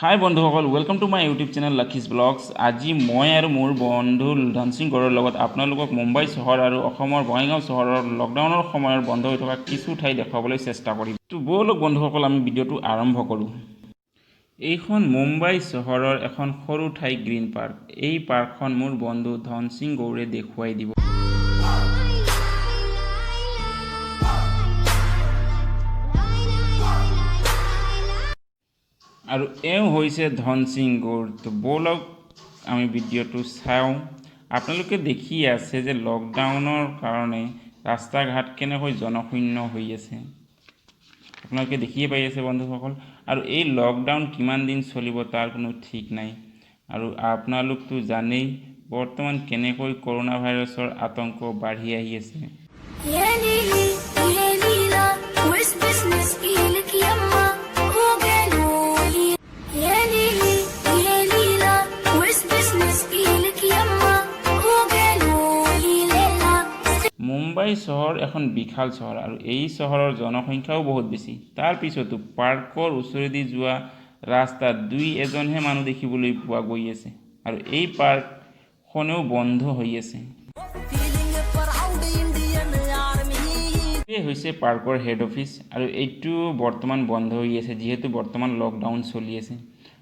হাই বন্ধুসকল, welcome to my YouTube channel Lucky's blogs. আজি মই আৰু মোৰ বন্ধু ধনসিং গড়ৰ লগত আপোনালোকক মুম্বাই চহৰ আৰু অসমৰ বঙাইগাঁও চহৰৰ লকডাউনৰ সময়ত বন্ধ হৈ থকা কিছু ঠাই দেখুৱাবলৈ চেষ্টা কৰিম। তো ব'লক বন্ধুসকল, আমি ভিডিঅ'টো আৰম্ভ কৰোঁ। এইখন মুম্বাই চহৰৰ এখন সৰু ঠাই গ্ৰীণ পাৰ্ক। এই পাৰ্কখন মোৰ বন্ধু ধনসিং গৌৰে দেখুৱাই দিব। আৰু এওঁ হৈছে ধনসিং গৌৰ। তো ব'লক আমি ভিডিঅ'টো চাওঁ। আপোনালোকে দেখি আছে যে লকডাউনৰ কাৰণে ৰাস্তা ঘাট কেনেকৈ জনশূন্য হৈ আছে। আপোনালোকে দেখিয়ে পাই আছে বন্ধুসকল। আৰু এই লকডাউন কিমান দিন চলিব তাৰ কোনো ঠিক নাই। আৰু আপোনালোকতো জানেই বৰ্তমান কেনেকৈ কৰোণা ভাইৰাছৰ আতংক বাঢ়ি আহি আছে। মুম্বাই চহৰ এখন বিশাল চহৰ আৰু এই চহৰৰ জনসংখ্যাও বহুত বেছি। তাৰ পিছতো পাৰ্কৰ ওচৰেদি যোৱা ৰাস্তাত দুই এজনহে মানুহ দেখিবলৈ পোৱা গৈ আছে। আৰু এই পাৰ্কখনেও বন্ধ হৈ আছে। এই হৈছে পাৰ্কৰ হেড অফিচ আৰু এইটো বৰ্তমান বন্ধ হৈ আছে যিহেতু বৰ্তমান লকডাউন চলি আছে।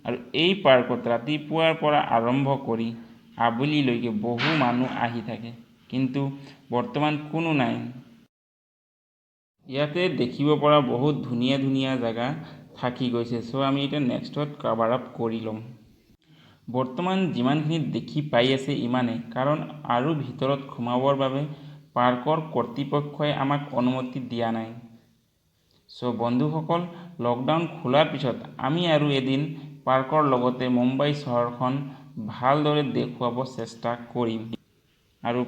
আৰু এই পাৰ্কত ৰাতিপুৱাৰ পৰা আৰম্ভ কৰি আবেলিলৈকে বহু মানুহ আহি থাকে, কিন্তু বৰ্তমান কোনো নাই। ইয়াতে দেখিব পৰা বহুত ধুনীয়া ধুনীয়া জেগা থাকি গৈছে। চ' আমি এতিয়া নেক্সটত কভাৰ আপ কৰি ল'ম। বৰ্তমান যিমানখিনি দেখি পাই আছে ইমানেই, কাৰণ আৰু ভিতৰত সোমাবৰ বাবে পাৰ্কৰ কৰ্তৃপক্ষই আমাক অনুমতি দিয়া নাই। চ' বন্ধুসকল, লকডাউন খোলাৰ পিছত আমি আৰু এদিন পাৰ্কৰ লগতে মুম্বাই চহৰখন ভালদৰে দেখুৱাব চেষ্টা কৰিম। আৰু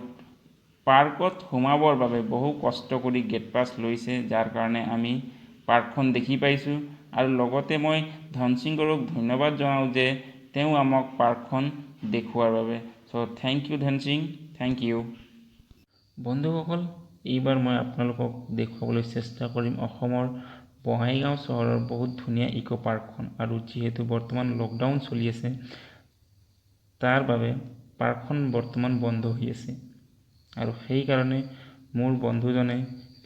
পাৰ্কত সোমাবৰ বাবে বহু কষ্ট কৰি গেট পাছ লৈছে, যাৰ কাৰণে আমি পাৰ্কখন দেখি পাইছোঁ। আৰু লগতে মই ধনসিং গড়ক ধন্যবাদ জনাওঁ যে তেওঁ আমাক পাৰ্কখন দেখুওৱাৰ বাবে। চ' thank U Dhan Singh, thank U. বন্ধুসকল, এইবাৰ মই আপোনালোকক দেখুৱাবলৈ চেষ্টা কৰিম অসমৰ বঙাইগাঁও চহৰৰ বহুত ধুনীয়া ইক' পাৰ্কখন। আৰু যিহেতু বৰ্তমান লকডাউন চলি আছে তাৰ বাবে পাৰ্কখন বৰ্তমান বন্ধ হৈ আছে। আৰু সেইকাৰণে মোৰ বন্ধুজনে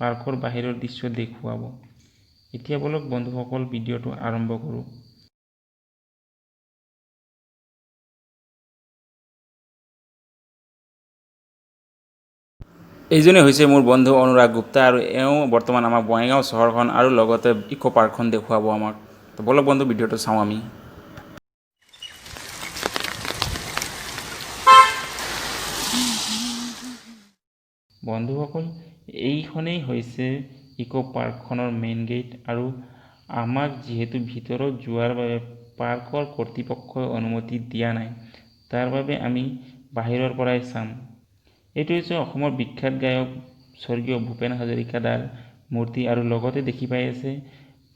পাৰ্কৰ বাহিৰৰ দৃশ্য দেখুৱাব। এতিয়া বলক বন্ধুসকল ভিডিঅ'টো আৰম্ভ কৰোঁ। এইজনে হৈছে মোৰ বন্ধু অনুৰাগ গুপ্তা আৰু এওঁ বৰ্তমান আমাক বঙাইগাঁও চহৰখন আৰু লগতে ইক' পাৰ্কখন দেখুৱাব আমাক। তো বলক বন্ধু ভিডিঅ'টো চাওঁ আমি। বন্ধুসকল, এইখনেই হৈছে ইক' পাৰ্কখনৰ মেইন গেট। আৰু আমাক যিহেতু ভিতৰত যোৱাৰ বাবে পাৰ্কৰ কৰ্তৃপক্ষই অনুমতি দিয়া নাই, তাৰ বাবে আমি বাহিৰৰ পৰাই চাম। এইটো হৈছে অসমৰ বিখ্যাত গায়ক স্বৰ্গীয় ভূপেন হাজৰিকাদাৰ মূৰ্তি। আৰু লগতে দেখি পাই আছে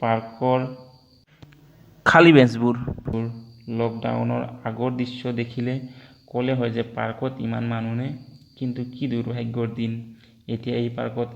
পাৰ্কৰ খালী বেঞ্চবোৰ। লকডাউনৰ আগৰ দৃশ্য দেখিলে ক'লে হয় যে পাৰ্কত ইমান মানুহ নাই, কিন্তু কি দুৰ্ভাগ্যৰ দিন। এতিয়া এই পাৰ্কত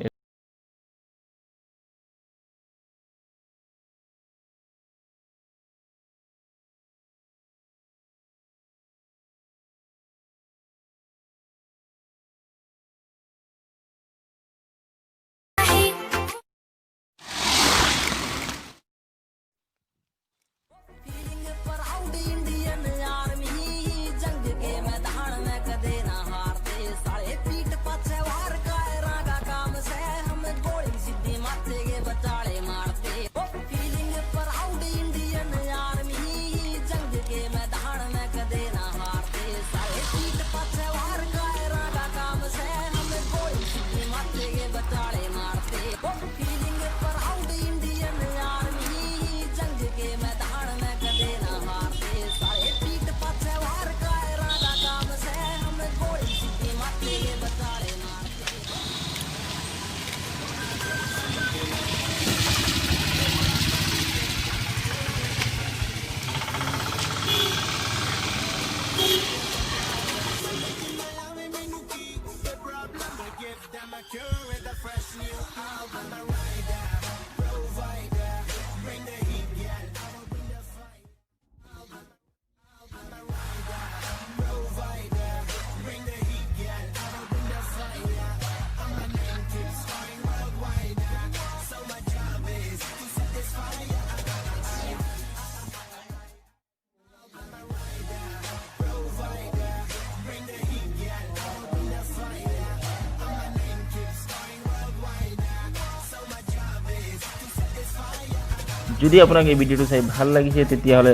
যদি আপোনাক এই ভিডিঅ'টো চাই ভাল লাগিছে তেতিয়াহ'লে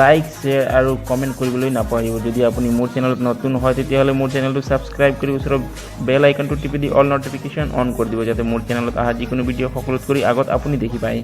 লাইক শ্বেয়াৰ আৰু কমেণ্ট কৰিবলৈ নাপাহৰিব। যদি আপুনি মোৰ চেনেলত নতুন হয় তেতিয়াহ'লে মোৰ চেনেলটো ছাবস্ক্ৰাইব কৰি ওচৰৰ বেল আইকনটো টিপি দি অল নটিফিকেশ্যন অন কৰি দিব, যাতে মোৰ চেনেলত অহা যিকোনো ভিডিঅ' সকলোতকৈ আগত আপুনি দেখি পায়।